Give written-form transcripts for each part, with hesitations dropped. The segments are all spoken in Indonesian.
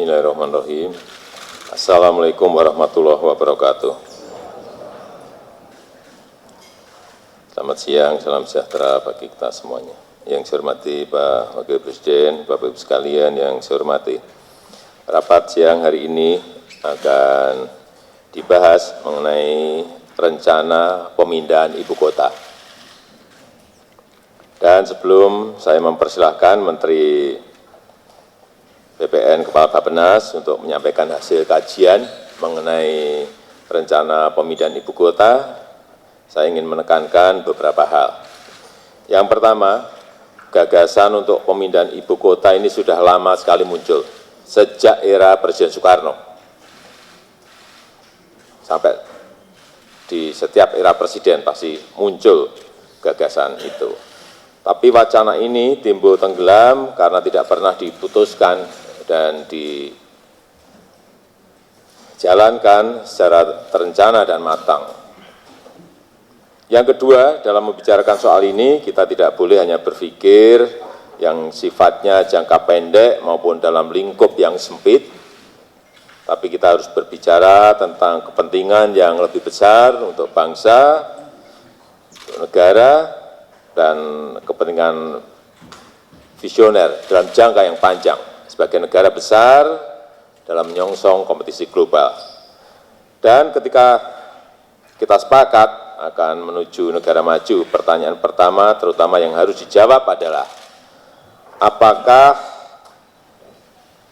Bismillahirrahmanirrahim. Assalamualaikum warahmatullahi wabarakatuh. Selamat siang, salam sejahtera bagi kita semuanya. Yang saya hormati Pak Wakil Presiden, Bapak Ibu sekalian yang saya hormati. Rapat siang hari ini akan dibahas mengenai rencana pemindahan ibu kota. Dan sebelum saya mempersilahkan Menteri BPN Kepala Bappenas untuk menyampaikan hasil kajian mengenai rencana pemindahan ibu kota, saya ingin menekankan beberapa hal. Yang pertama, gagasan untuk pemindahan ibu kota ini sudah lama sekali muncul, sejak era Presiden Soekarno. Sampai di setiap era presiden pasti muncul gagasan itu. Tapi wacana ini timbul tenggelam karena tidak pernah diputuskan dan dijalankan secara terencana dan matang. Yang kedua, dalam membicarakan soal ini, kita tidak boleh hanya berpikir yang sifatnya jangka pendek maupun dalam lingkup yang sempit, tapi kita harus berbicara tentang kepentingan yang lebih besar untuk bangsa, untuk negara, dan kepentingan visioner dalam jangka yang panjang sebagai negara besar dalam menyongsong kompetisi global. Dan ketika kita sepakat akan menuju negara maju, pertanyaan pertama terutama yang harus dijawab adalah apakah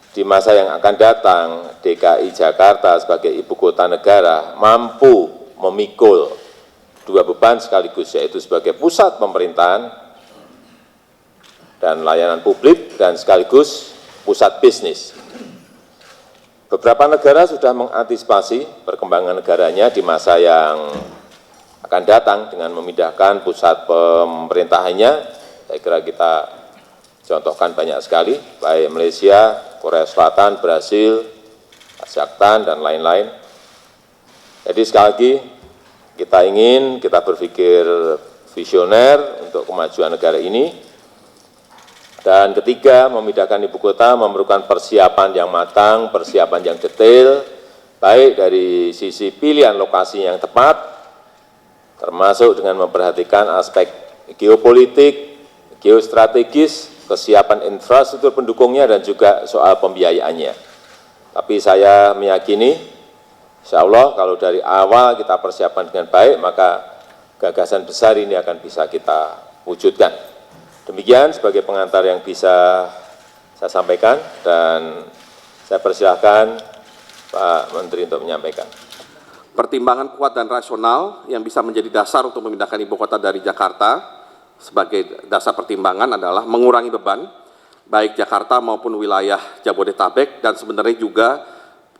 di masa yang akan datang DKI Jakarta sebagai ibu kota negara mampu memikul dua beban sekaligus, yaitu sebagai pusat pemerintahan dan layanan publik dan sekaligus pusat bisnis. Beberapa negara sudah mengantisipasi perkembangan negaranya di masa yang akan datang dengan memindahkan pusat pemerintahannya. Saya kira kita contohkan banyak sekali, baik Malaysia, Korea Selatan, Brasil, Kazakhstan, dan lain-lain. Jadi sekali lagi, kita berpikir visioner untuk kemajuan negara ini. Dan ketiga, memindahkan ibu kota memerlukan persiapan yang matang, persiapan yang detail, baik dari sisi pilihan lokasi yang tepat, termasuk dengan memperhatikan aspek geopolitik, geostrategis, kesiapan infrastruktur pendukungnya, dan juga soal pembiayaannya. Tapi saya meyakini, insya Allah kalau dari awal kita persiapan dengan baik, maka gagasan besar ini akan bisa kita wujudkan. Demikian sebagai pengantar yang bisa saya sampaikan, dan saya persilahkan Pak Menteri untuk menyampaikan. Pertimbangan kuat dan rasional yang bisa menjadi dasar untuk memindahkan ibu kota dari Jakarta sebagai dasar pertimbangan adalah mengurangi beban, baik Jakarta maupun wilayah Jabodetabek, dan sebenarnya juga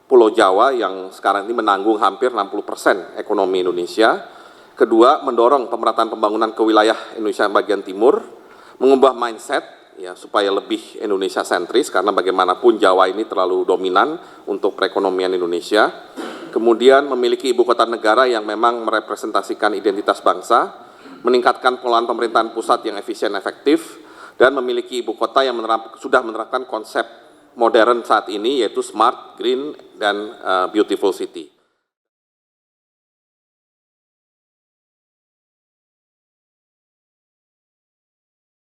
Pulau Jawa yang sekarang ini menanggung hampir 60% ekonomi Indonesia. Kedua, mendorong pemerataan pembangunan ke wilayah Indonesia bagian timur, mengubah mindset ya supaya lebih Indonesia sentris, karena bagaimanapun Jawa ini terlalu dominan untuk perekonomian Indonesia. Kemudian memiliki ibu kota negara yang memang merepresentasikan identitas bangsa, meningkatkan pengelolaan pemerintahan pusat yang efisien efektif, dan memiliki ibu kota yang sudah menerapkan konsep modern saat ini, yaitu smart, green, dan beautiful city.